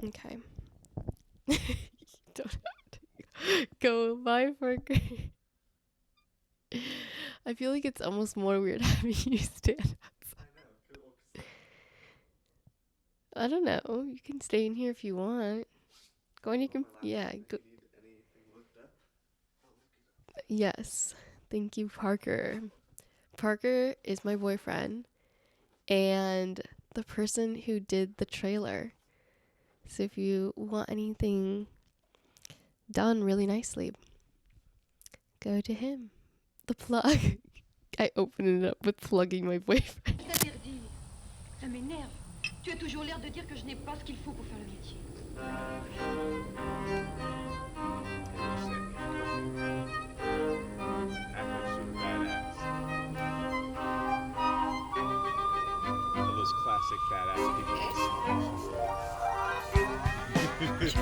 Okay. Don't have to go. Bye, Parker. I feel like it's almost more weird having you stand outside. I know. Cause, I don't know. You can stay in here if you want. Go on your yeah. if Go. you need anything looked up, I'll look it up. Yes. Thank you, Parker. Parker is my boyfriend and the person who did the trailer. So if you want anything done really nicely, go to him. The plug. I opened it up with plugging my boyfriend. T'interdis. Ça m'énerve. Tu as toujours l'air de dire que je n'ai pas ce qu'il faut pour faire le métier. Act like super badass. All those classic badass people. That's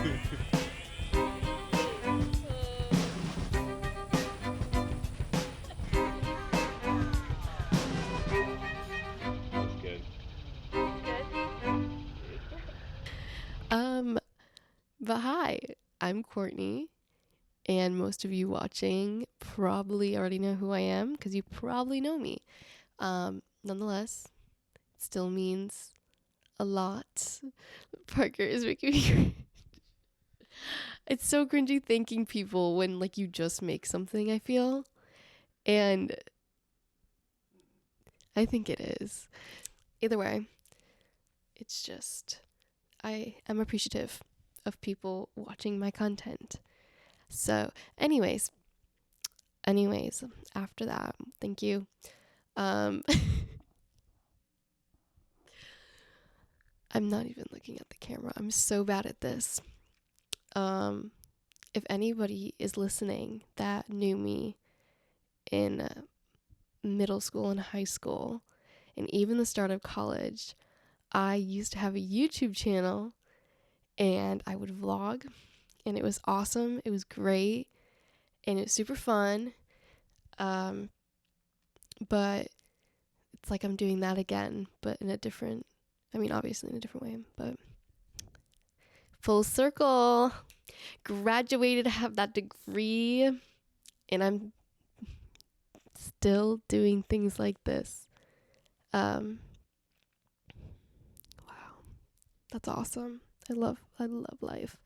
good. But hi, I'm Courtney, and most of you watching probably already know who I am because you probably know me. Nonetheless, it still means a lot. Parker is making me cringe. It's so cringy thanking people when like you just make something, I feel. And I think it is. Either way, it's just I am appreciative of people watching my content. So, anyways, after that, thank you. I'm not even looking at the camera. I'm so bad at this. If anybody is listening that knew me in middle school and high school, and even the start of college, I used to have a YouTube channel and I would vlog, and it was awesome. It was great and it was super fun. But it's like I'm doing that again, but in a different, obviously in a different way, but full circle. Graduated, have that degree, and I'm still doing things like this. Wow, that's awesome. I love life.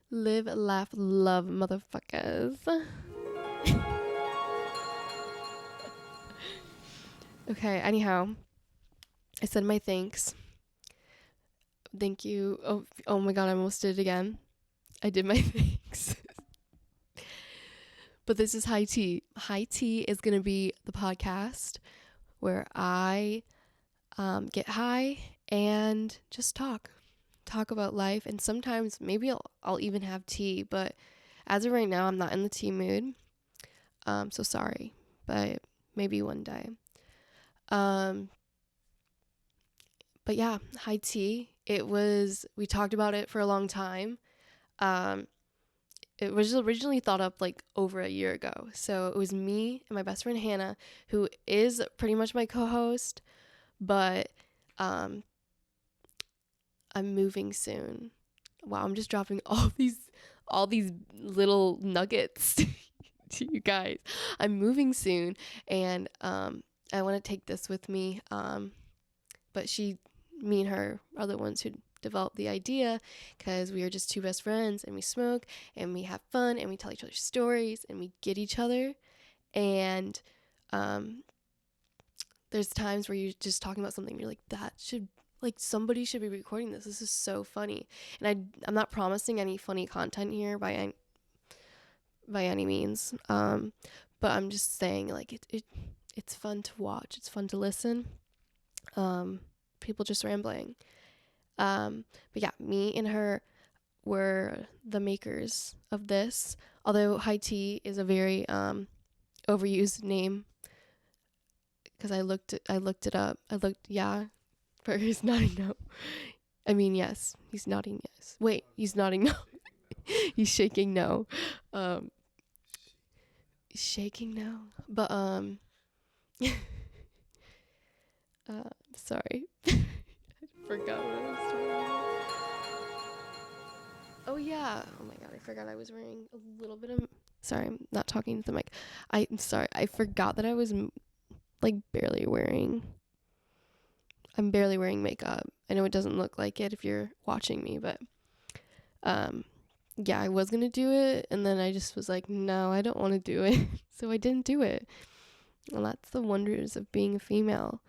Live, laugh, love, motherfuckers. Okay, anyhow, I said my thanks. Thank you. Oh my god, I almost did it again. I did my thanks. But this is High Tea. High Tea is going to be the podcast where I get high and just talk about life. And sometimes maybe I'll even have tea. But as of right now, I'm not in the tea mood. So sorry. But maybe one day. But yeah, High Tea. We talked about it for a long time. It was originally thought up like over a year ago. So it was me and my best friend Hannah, who is pretty much my co-host, but I'm moving soon. Wow, I'm just dropping all these little nuggets to you guys. I'm moving soon, and I want to take this with me. But me and her are the ones who developed the idea because we are just two best friends and we smoke and we have fun and we tell each other stories and we get each other. And there's times where you're just talking about something and you're like, somebody should be recording this. This is so funny. And I'm not promising any funny content here by any means. But I'm just saying like it's fun to watch. It's fun to listen. People just rambling. But yeah, me and her were the makers of this. Although High Tea is a very overused name because I looked it up. Yeah, Burger's nodding no. Yes, he's nodding yes. Wait, he's nodding no. He's shaking no. Shaking no. But sorry. I forgot what I was talking about. yeah. Oh my god, I forgot I was wearing a little bit of. Sorry, I'm not talking to the mic. I'm sorry. I forgot that I was like barely wearing. I'm barely wearing makeup. I know it doesn't look like it if you're watching me, but yeah, I was gonna do it, and then I just was like, no, I don't want to do it, so I didn't do it. And that's the wonders of being a female.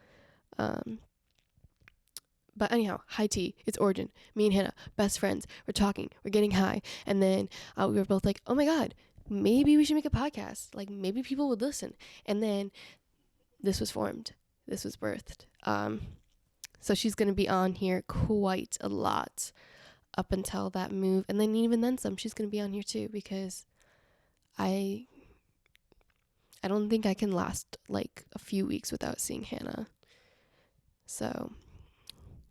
But anyhow, high tea, it's Origin. Me and Hannah, best friends. We're talking, we're getting high. And then we were both like, oh my God, maybe we should make a podcast. Like, maybe people would listen. And then this was formed. This was birthed. So she's going to be on here quite a lot up until that move. And then even then some, she's going to be on here too, because I don't think I can last like a few weeks without seeing Hannah. So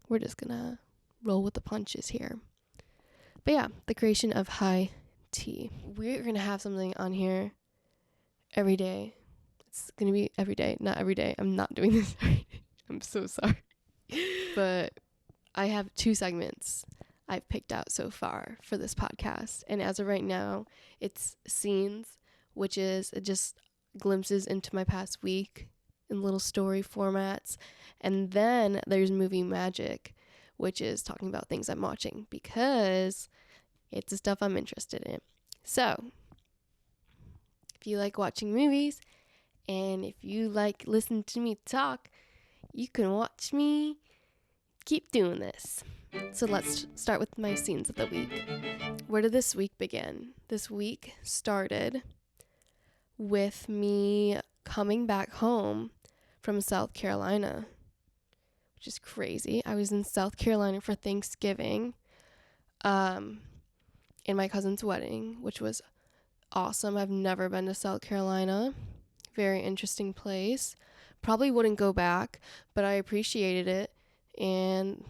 we're just gonna roll with the punches here. But yeah, the creation of high tea. We're gonna have something on here every day. It's gonna be every day, not every day. I'm not doing this every day. I'm so sorry. But I have 2 segments I've picked out so far for this podcast. And as of right now, it's scenes, which is just glimpses into my past week in little story formats. And then there's movie magic, which is talking about things I'm watching because it's the stuff I'm interested in. So if you like watching movies and if you like listening to me talk, you can watch me keep doing this. So let's start with my scenes of the week. Where did this week begin? This week started with me coming back home from South Carolina, which is crazy. I was in South Carolina for Thanksgiving, in my cousin's wedding, which was awesome. I've never been to South Carolina. Very interesting place. Probably wouldn't go back, but I appreciated it, and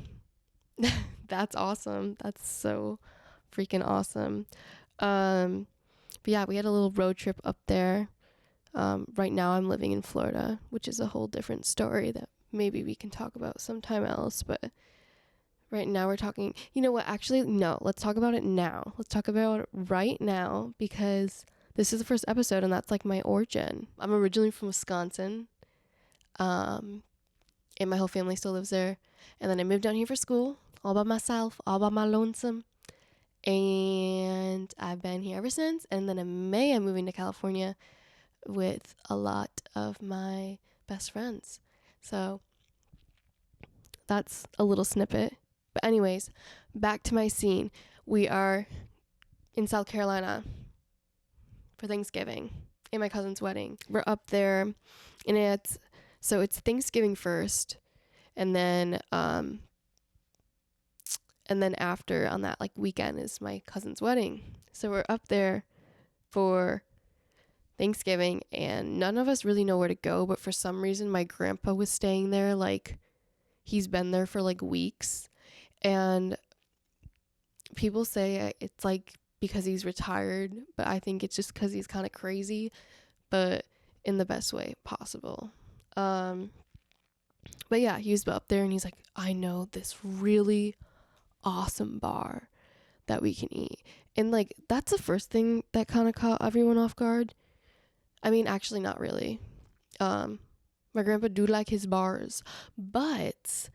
that's awesome. That's so freaking awesome. But yeah, we had a little road trip up there. Right now I'm living in Florida, which is a whole different story that maybe we can talk about sometime else. But right now we're talking, you know what? Actually, no, let's talk about it now. Let's talk about it right now because this is the first episode and that's like my origin. I'm originally from Wisconsin. And my whole family still lives there. And then I moved down here for school all by myself, all by my lonesome. And I've been here ever since. And then in May, I'm moving to California with a lot of my best friends. So that's a little snippet. But anyways, back to my scene. We are in South Carolina for Thanksgiving in my cousin's wedding. We're up there and it's Thanksgiving first and then after on that like weekend is my cousin's wedding. So we're up there for Thanksgiving and none of us really know where to go, but for some reason my grandpa was staying there. Like he's been there for like weeks, and people say it's like because he's retired, but I think it's just because he's kind of crazy, but in the best way possible. But yeah, he was up there and he's like, I know this really awesome bar that we can eat. And like that's the first thing that kind of caught everyone off guard. I mean, actually not really. My grandpa do like his bars, but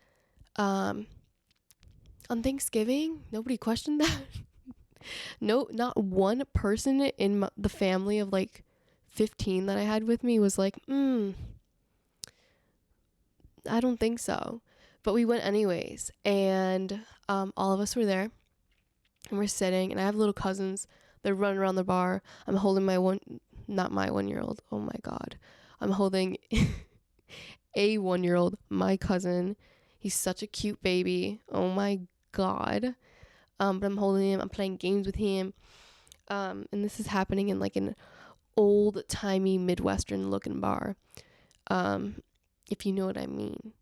on Thanksgiving, nobody questioned that. No, not one person in the family of like 15 that I had with me was like, I don't think so. But we went anyways, and all of us were there, and we're sitting, and I have little cousins. They're running around the bar. I'm holding not my 1-year-old. Oh my God. I'm holding a 1-year-old, my cousin. He's such a cute baby. Oh my God. But I'm holding him. I'm playing games with him. And this is happening in like an old timey Midwestern looking bar. If you know what I mean.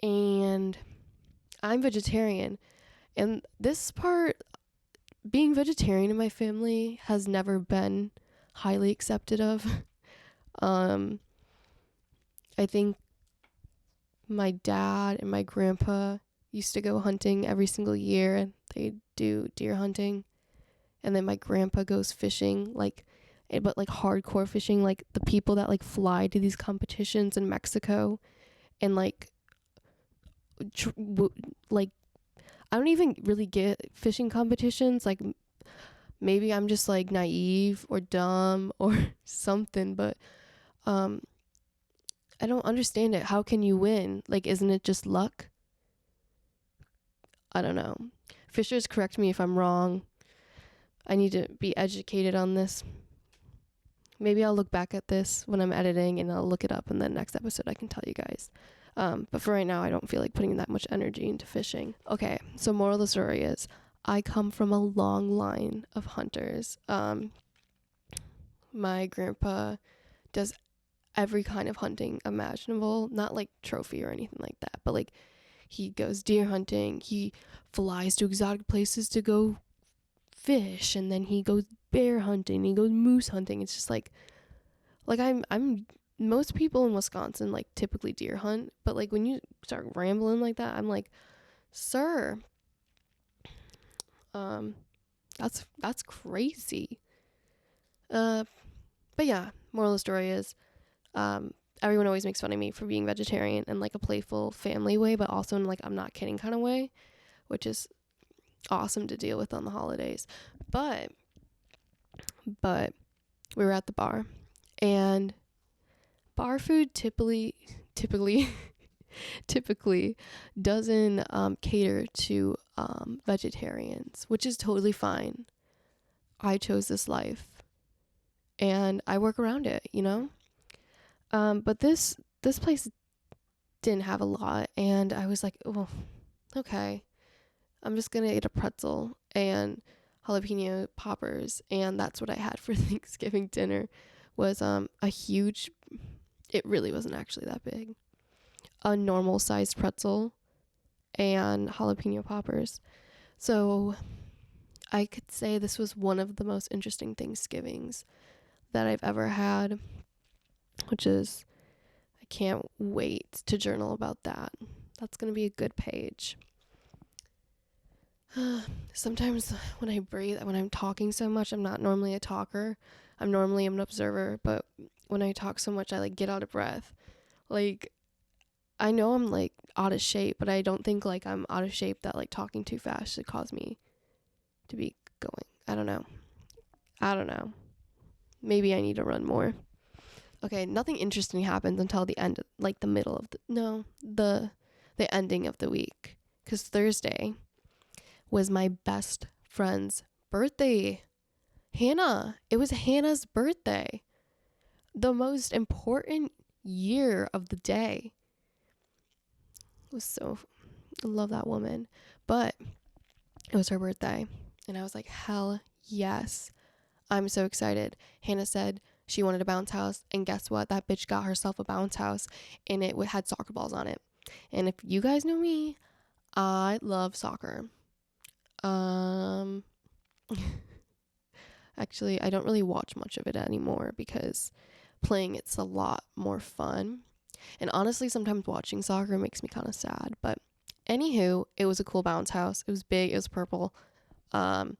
And I'm vegetarian. And this part, being vegetarian in my family has never been highly accepted of. I think my dad and my grandpa used to go hunting every single year. They do deer hunting. And then my grandpa goes fishing, like, but like hardcore fishing, like the people that like fly to these competitions in Mexico and like like I don't even really get fishing competitions. Like maybe I'm just like naive or dumb or something, but I don't understand it. How can you win? Like, isn't it just luck? I don't know. Fishers, correct me if I'm wrong. I need to be educated on this. Maybe I'll look back at this when I'm editing and I'll look it up, and then next episode I can tell you guys. But for right now, I don't feel like putting that much energy into fishing. Okay, so moral of the story is I come from a long line of hunters. My grandpa does every kind of hunting imaginable, not like trophy or anything like that, but like he goes deer hunting, he flies to exotic places to go fish, and then he goes bear hunting, he goes moose hunting. It's just like I'm most people in Wisconsin like typically deer hunt, but like when you start rambling like that, I'm like, sir, that's crazy. But yeah, moral of the story is everyone always makes fun of me for being vegetarian in like a playful family way, but also in like I'm not kidding kind of way, which is awesome to deal with on the holidays. But we were at the bar, and bar food typically doesn't cater to vegetarians, which is totally fine. I chose this life and I work around it, you know? But this place didn't have a lot, and I was like, oh, okay. I'm just gonna eat a pretzel and jalapeno poppers, and that's what I had for Thanksgiving dinner. Was a huge, it really wasn't actually that big, a normal sized pretzel and jalapeno poppers. So I could say this was one of the most interesting Thanksgivings that I've ever had, which is, I can't wait to journal about that. That's gonna be a good page. Sometimes when I breathe, when I'm talking so much, I'm not normally a talker. I'm normally an observer, but when I talk so much, I like get out of breath. Like, I know I'm like out of shape, but I don't think like I'm out of shape that like talking too fast should cause me to be going. I don't know. Maybe I need to run more. Okay, nothing interesting happens until the end, like the middle of the ending of the week. 'Cause Thursday was my best friend's birthday. Hannah. It was Hannah's birthday. The most important year of the day. It was so, I love that woman. But it was her birthday, and I was like, hell yes. I'm so excited. Hannah said she wanted a bounce house, and guess what? That bitch got herself a bounce house, and it had soccer balls on it. And if you guys know me, I love soccer. Actually, I don't really watch much of it anymore because playing it's a lot more fun. And honestly, sometimes watching soccer makes me kind of sad. But anywho, it was a cool bounce house. It was big. It was purple. So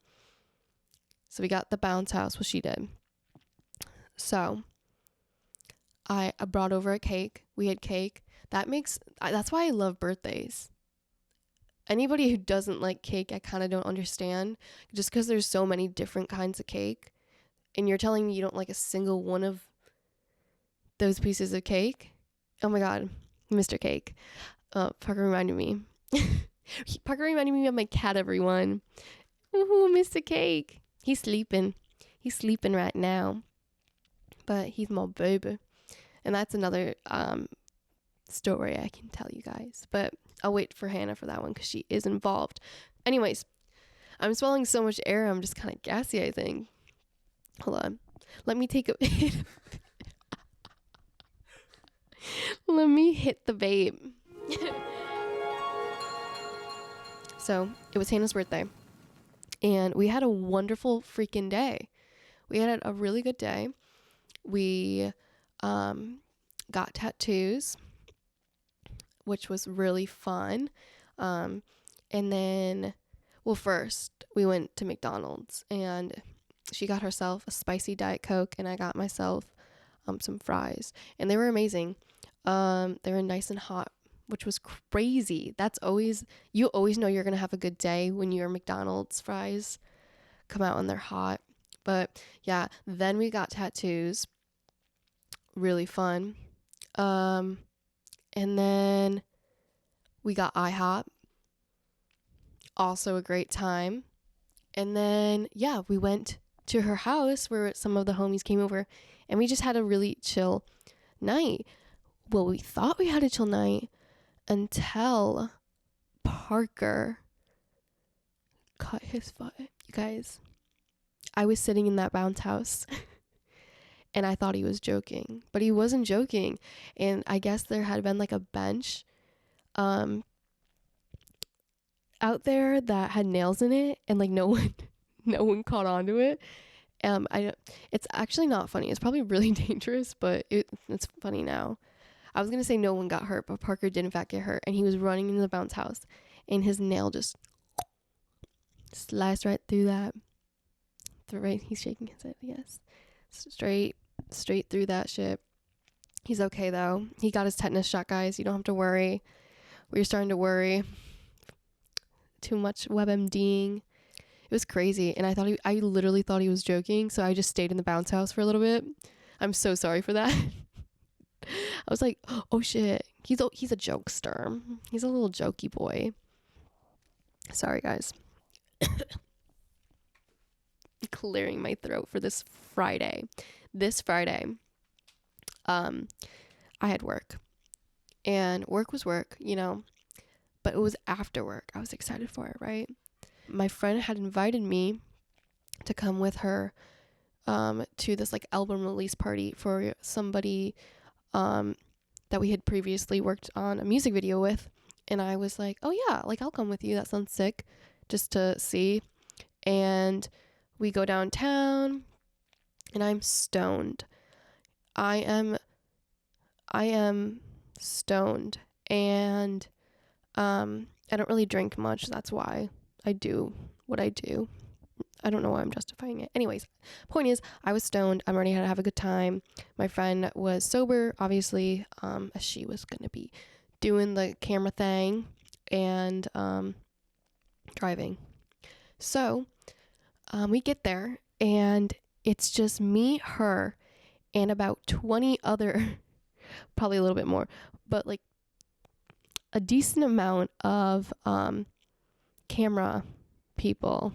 we got the bounce house, what she did. So I brought over a cake. We had cake. That's why I love birthdays. Anybody who doesn't like cake, I kind of don't understand. Just because there's so many different kinds of cake, and you're telling me you don't like a single one of those pieces of cake? Oh my God, Mr. Cake. Parker reminded me. Parker reminded me of my cat, everyone. Woohoo, Mr. Cake. He's sleeping. He's sleeping right now. But he's my baby. And that's another story I can tell you guys. But I'll wait for Hannah for that one because she is involved. Anyways, I'm swallowing so much air, I'm just kind of gassy, I think. Hold on. Let me take a Let me hit the vape. So, it was Hannah's birthday. And we had a wonderful freaking day. We had a really good day. We got tattoos, which was really fun. And then Well, first we went to McDonald's and she got herself a spicy Diet Coke and I got myself some fries, and they were amazing. They were nice and hot, which was crazy. You always know you're gonna have a good day when your McDonald's fries come out and they're hot. But yeah, then we got tattoos. Really fun. And then we got IHOP. Also a great time. And then yeah, we went to her house where some of the homies came over and we just had a really chill night. Well, we thought we had a chill night until Parker cut his foot. You guys, I was sitting in that bounce house and I thought he was joking, but he wasn't joking. And I guess there had been like a bench out there that had nails in it, and like no one caught on to it. It's actually not funny. It's probably really dangerous, but it's funny now. I was gonna say no one got hurt, but Parker did in fact get hurt, and he was running into the bounce house, and his nail just sliced right through that. He's shaking his head. Yes, straight through that shit. He's okay though. He got his tetanus shot, guys. You don't have to worry. We were starting to worry. Too much WebMDing. It was crazy, and I literally thought he was joking, so I just stayed in the bounce house for a little bit. I'm so sorry for that. I was like, oh shit, he's a jokester. He's a little jokey boy. Sorry, guys. Clearing my throat for this Friday. This Friday, I had work, and work was work, but it was after work. I was excited for it, right? My friend had invited me to come with her to this like album release party for somebody that we had previously worked on a music video with. And I was like, oh yeah, like I'll come with you. That sounds sick, just to see. And we go downtown and I'm stoned. I am stoned, and I don't really drink much. That's why I do what I do. I don't know why I'm justifying it. Anyways, point is, I was stoned. I'm ready to have a good time. My friend was sober, obviously, as she was going to be doing the camera thing and driving. So we get there, and it's just me, her, and about 20 other, probably a little bit more, but like a decent amount of camera people,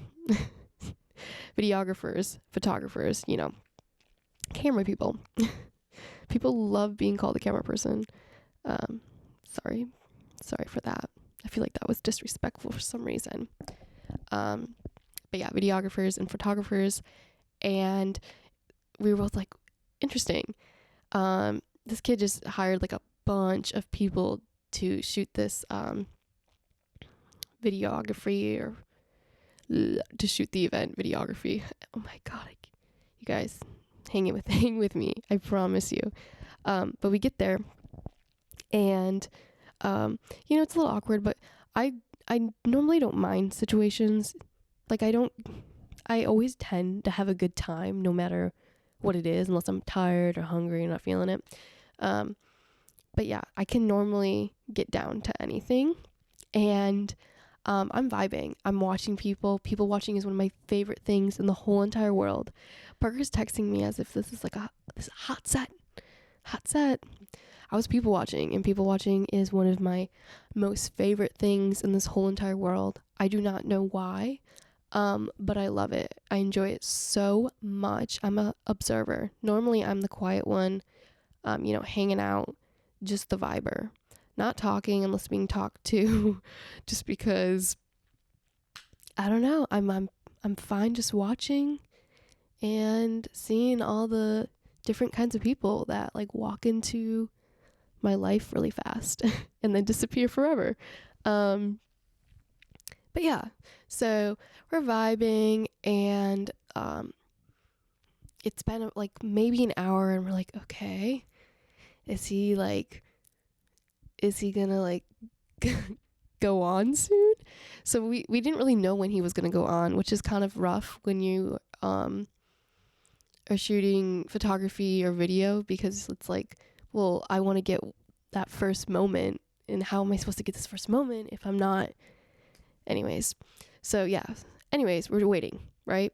videographers, photographers, camera people. People love being called a camera person. Sorry for that. I feel like that was disrespectful for some reason. But yeah, videographers and photographers, and we were both like, interesting. This kid just hired like a bunch of people to shoot this videography, or to shoot the event videography. Oh my god, you guys, hang with me, I promise you. But we get there, and it's a little awkward, but I normally don't mind situations. Like I always tend to have a good time no matter what it is, unless I'm tired or hungry and not feeling it. But yeah, I can normally get down to anything, and I'm vibing. I'm watching people. People watching is one of my favorite things in the whole entire world. Parker's texting me as if this is like this hot set. I was people watching, and people watching is one of my most favorite things in this whole entire world. I do not know why, but I love it. I enjoy it so much. I'm a observer. Normally I'm the quiet one, hanging out, just the viber, not talking unless being talked to, just because I don't know. I'm fine just watching and seeing all the different kinds of people that like walk into my life really fast and then disappear forever. But yeah, so we're vibing, and it's been like maybe an hour, and we're like, okay, is he gonna like go on soon. So we didn't really know when he was going to go on, which is kind of rough when you are shooting photography or video, because it's like, well, I want to get that first moment, and how am I supposed to get this first moment if I'm not? Anyways, so yeah. Anyways, we're waiting, right?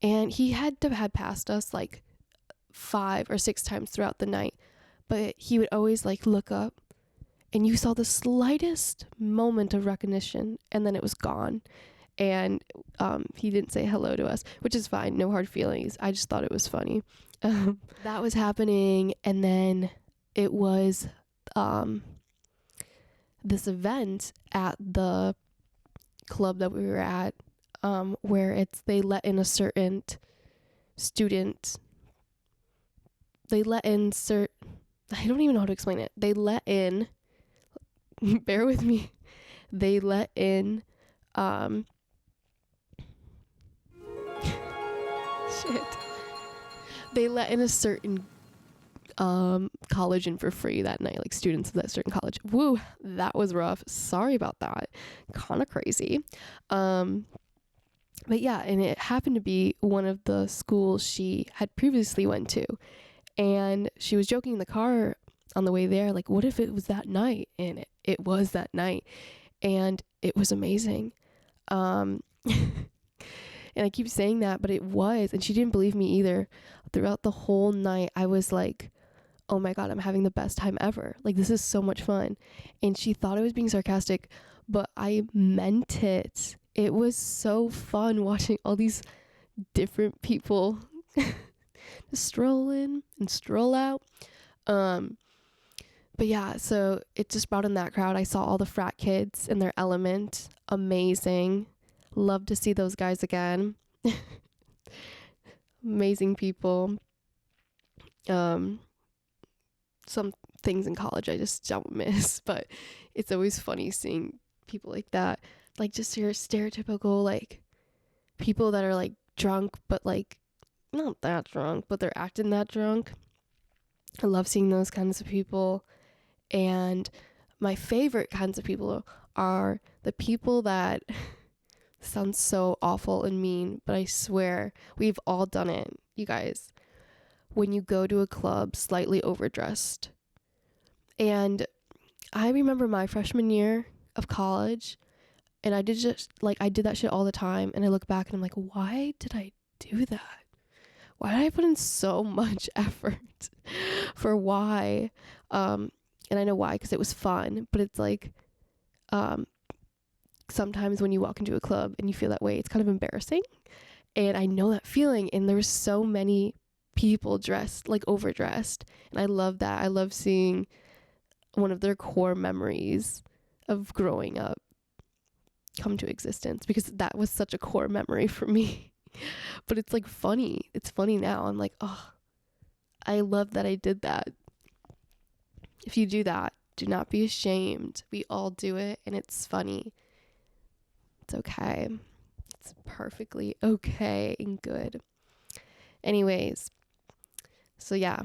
And he had to have passed us like 5 or 6 times throughout the night, but he would always like look up, and you saw the slightest moment of recognition, and then it was gone. And he didn't say hello to us, which is fine. No hard feelings. I just thought it was funny. That was happening, and then it was this event at the club that we were at, where they let in a certain student. I don't even know how to explain it. They let in, bear with me. They let in, shit. They let in a certain college in for free that night, like students of that certain college. Woo, that was rough. Sorry about that. Kind of crazy. But yeah, and it happened to be one of the schools she had previously went to. And she was joking in the car on the way there, like, what if it was that night? And it was that night. And it was amazing. And I keep saying that, but it was. And she didn't believe me either. Throughout the whole night, I was like, oh my God, I'm having the best time ever. Like, this is so much fun. And she thought I was being sarcastic, but I meant it. It was so fun watching all these different people just stroll in and stroll out. But yeah, so it just brought in that crowd. I saw all the frat kids in their element. Amazing. Love to see those guys again. Amazing people. Some things in college I just don't miss, but it's always funny seeing people like that. Like, just your stereotypical, like, people that are, like, drunk, but, like, not that drunk, but they're acting that drunk. I love seeing those kinds of people. And my favorite kinds of people are the people that sounds so awful and mean, but I swear we've all done it, you guys. When you go to a club slightly overdressed. And I remember my freshman year of college, and I did that shit all the time. And I look back and I'm like, why did I do that? Why did I put in so much effort for why? And I know why, because it was fun, but it's like, sometimes when you walk into a club and you feel that way, it's kind of embarrassing. And I know that feeling. And there were so many people dressed, like overdressed. And I love that. I love seeing one of their core memories of growing up come to existence, because that was such a core memory for me. But it's like funny. It's funny now. I'm like, oh, I love that I did that. If you do that, do not be ashamed. We all do it, and it's funny. It's okay. It's perfectly okay and good. Anyways, so yeah,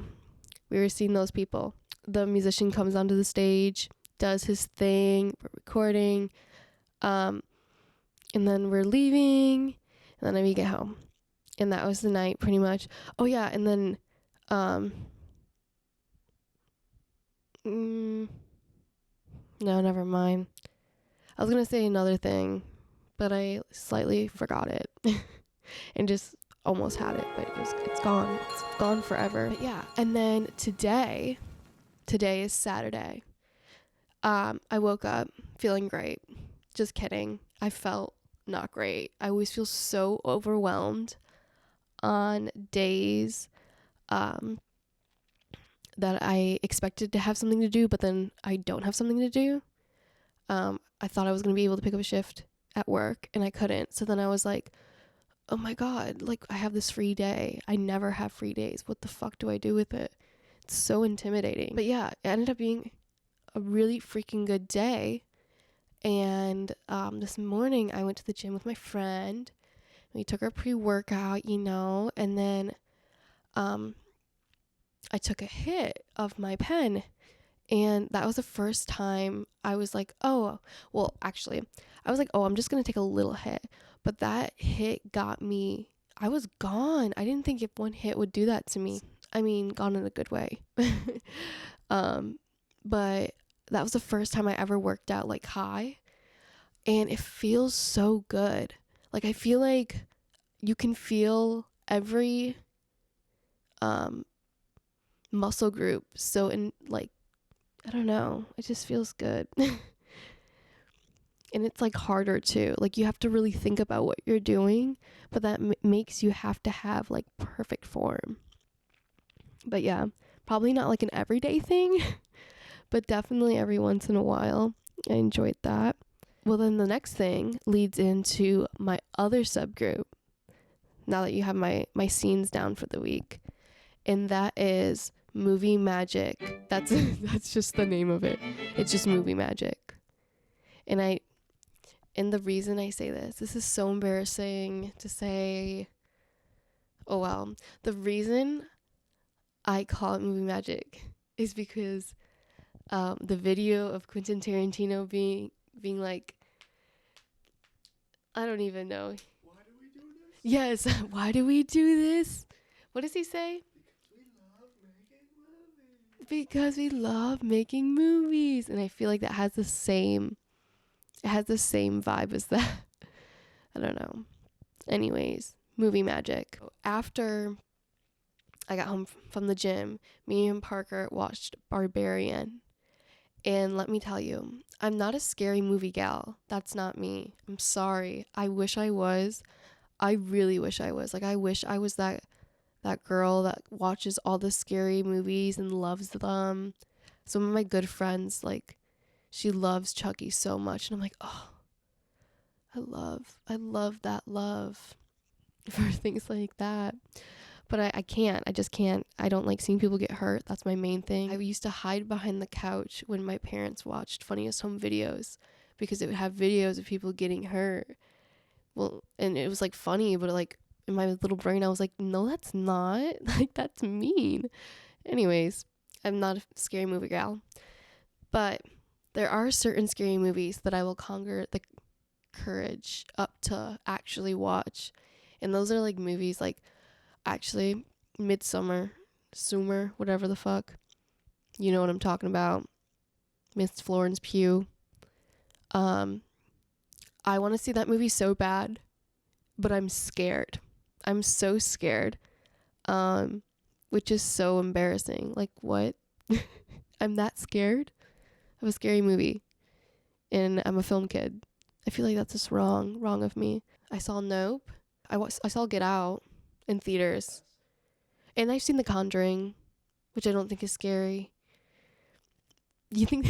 we were seeing those people. The musician comes onto the stage, does his thing, we're recording, and then we're leaving, and then we get home. And that was the night, pretty much. Oh yeah, and then no, never mind. I was gonna say another thing, but I slightly forgot it and just almost had it, but it's gone. It's gone forever. But yeah, and then today is Saturday. I woke up feeling great. Just kidding. I felt not great. I always feel so overwhelmed on days that I expected to have something to do, but then I don't have something to do. I thought I was going to be able to pick up a shift at work, and I couldn't. So then I was like, oh my God, like, I have this free day. I never have free days. What the fuck do I do with it? It's so intimidating. But yeah, it ended up being a really freaking good day. And this morning I went to the gym with my friend. We took our pre-workout, and then I took a hit of my pen, And that was the first time I was like, oh, well, actually, I was like, oh, I'm just going to take a little hit. But that hit got me, I was gone. I didn't think if one hit would do that to me. I mean, gone in a good way. But that was the first time I ever worked out like high. And it feels so good. Like, I feel like you can feel every muscle group. So in like, I don't know, it just feels good. And it's like harder too. Like you have to really think about what you're doing, but that makes you have to have like perfect form. But yeah, probably not like an everyday thing, but definitely every once in a while. I enjoyed that. Well, then the next thing leads into my other subgroup. Now that you have my scenes down for the week, and that is movie magic. That's just the name of it. It's just movie magic. And the reason I say this is so embarrassing to say. Oh well, the reason I call it movie magic is because the video of Quentin Tarantino being like, I don't even know. Why do we do this? Yes, why do we do this? What does he say? Because we love making movies. And I feel like that has the same vibe as that. I don't know. Anyways, movie magic. After I got home from the gym, me and Parker watched Barbarian. And let me tell you, I'm not a scary movie gal. That's not me. I'm sorry. I wish I was. I really wish I was. Like, I wish I was that girl that watches all the scary movies and loves them. Some of my good friends, like, she loves Chucky so much. And I'm like, oh, I love that love for things like that. But I can't. I just can't. I don't like seeing people get hurt. That's my main thing. I used to hide behind the couch when my parents watched Funniest Home Videos because it would have videos of people getting hurt. Well, and it was like funny, but like in my little brain, I was like, no, that's not. Like, that's mean. Anyways, I'm not a scary movie gal. But there are certain scary movies that I will conquer the courage up to actually watch. And those are like movies like, actually, Midsummer, Sumer, whatever the fuck. You know what I'm talking about. Miss Florence Pugh. I want to see that movie so bad, but I'm scared. I'm so scared. Which is so embarrassing. Like, what? I'm that scared of a scary movie. And I'm a film kid. I feel like that's just wrong of me. I saw Nope. I saw Get Out in theaters. And I've seen The Conjuring, which I don't think is scary. You think?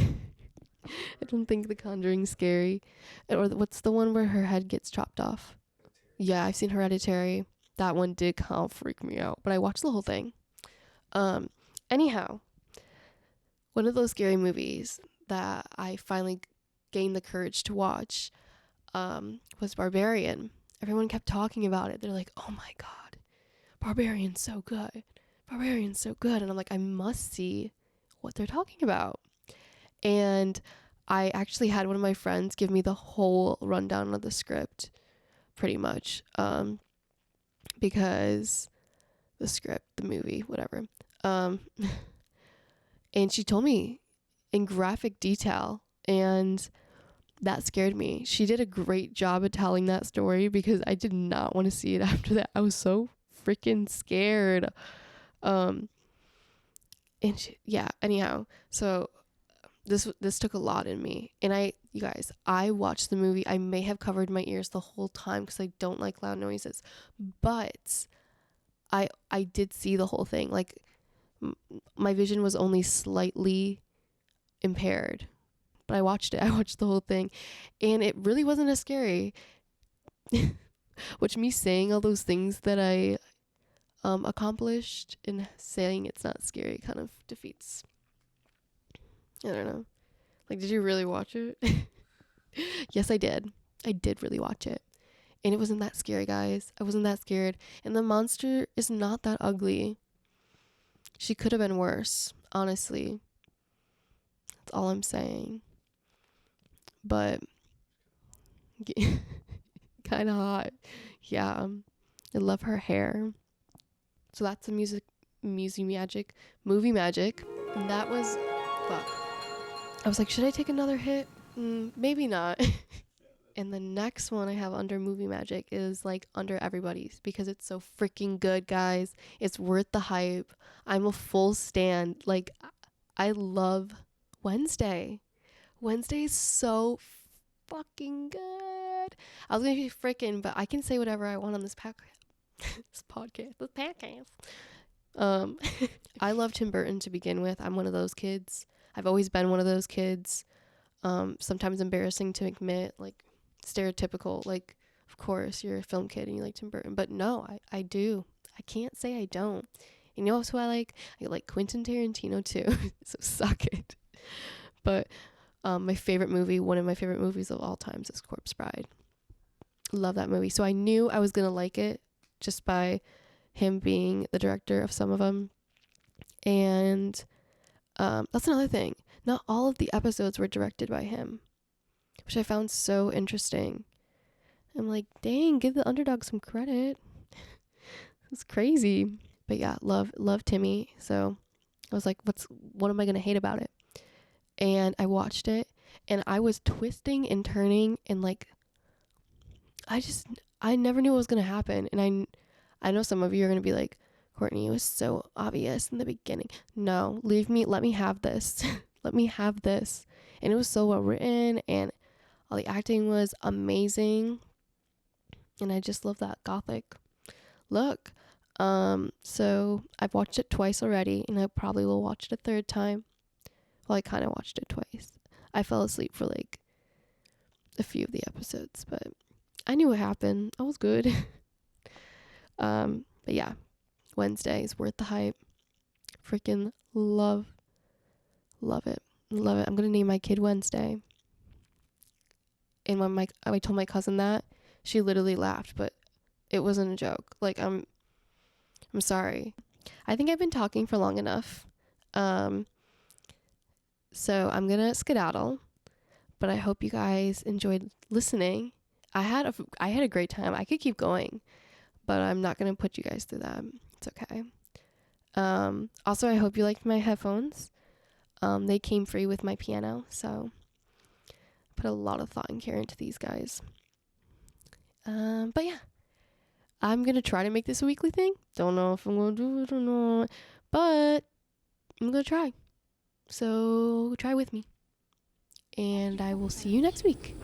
I don't think The Conjuring's scary. Or what's the one where her head gets chopped off? Yeah, I've seen Hereditary. That one did kind of freak me out, but I watched the whole thing. Anyhow, one of those scary movies that I finally gained the courage to watch was Barbarian. Everyone kept talking about it. They're like, oh my God, Barbarian's so good. Barbarian's so good. And I'm like, I must see what they're talking about. And I actually had one of my friends give me the whole rundown of the script, pretty much. Because the script, the movie, whatever. And she told me in graphic detail, and that scared me. She did a great job at telling that story because I did not want to see it after that. I was so freaking scared. Anyhow, so this took a lot in me. And you guys, I watched the movie. I may have covered my ears the whole time because I don't like loud noises. But I did see the whole thing. Like, my vision was only slightly impaired. But I watched it. I watched the whole thing. And it really wasn't as scary. Which me saying all those things that I accomplished and saying it's not scary kind of defeats. I don't know. Like, did you really watch it? Yes, I did. I did really watch it. And it wasn't that scary, guys. I wasn't that scared. And the monster is not that ugly. She could have been worse, honestly. That's all I'm saying. But kind of hot. Yeah. I love her hair. So that's the movie magic. And that was, fuck. I was like, should I take another hit? Maybe not. And the next one I have under movie magic is like under everybody's because it's so freaking good, guys. It's worth the hype. I'm a full stan. Like, I love Wednesday. Wednesday is so fucking good. I was gonna be freaking, but I can say whatever I want on this podcast. I love Tim Burton to begin with. I'm one of those kids. I've always been one of those kids. Sometimes embarrassing to admit, like stereotypical, like of course you're a film kid and you like Tim Burton, but no, I do. I can't say I don't. You know who I like? I like Quentin Tarantino too. So suck it. But my favorite movie, one of my favorite movies of all times, is Corpse Bride. Love that movie. So I knew I was gonna like it just by him being the director of some of them. And that's another thing. Not all of the episodes were directed by him, which I found so interesting. I'm like, dang, give the underdog some credit. It's crazy. But yeah, love Timmy. So I was like, what am I gonna hate about it? And I watched it and I was twisting and turning and like I never knew what was gonna happen. And I know some of you are gonna be like, Courtney, it was so obvious in the beginning. No, let me have this. Let me have this. And it was so well written and all the acting was amazing. And I just love that gothic look. So I've watched it twice already and I probably will watch it a third time. Well, I kind of watched it twice. I fell asleep for like a few of the episodes, but I knew what happened. I was good. But yeah, Wednesday is worth the hype. Freaking love it. Love it. I'm going to name my kid Wednesday. And when I told my cousin that, she literally laughed, but it wasn't a joke. Like, I'm sorry. I think I've been talking for long enough. So I'm going to skedaddle, but I hope you guys enjoyed listening. I had a great time. I could keep going, but I'm not going to put you guys through that. It's okay. Also, I hope you liked my headphones. They came free with my piano, so put a lot of thought and care into these guys. But yeah, I'm going to try to make this a weekly thing. Don't know if I'm going to do it or not, but I'm going to try. So try with me. And I will see you next week.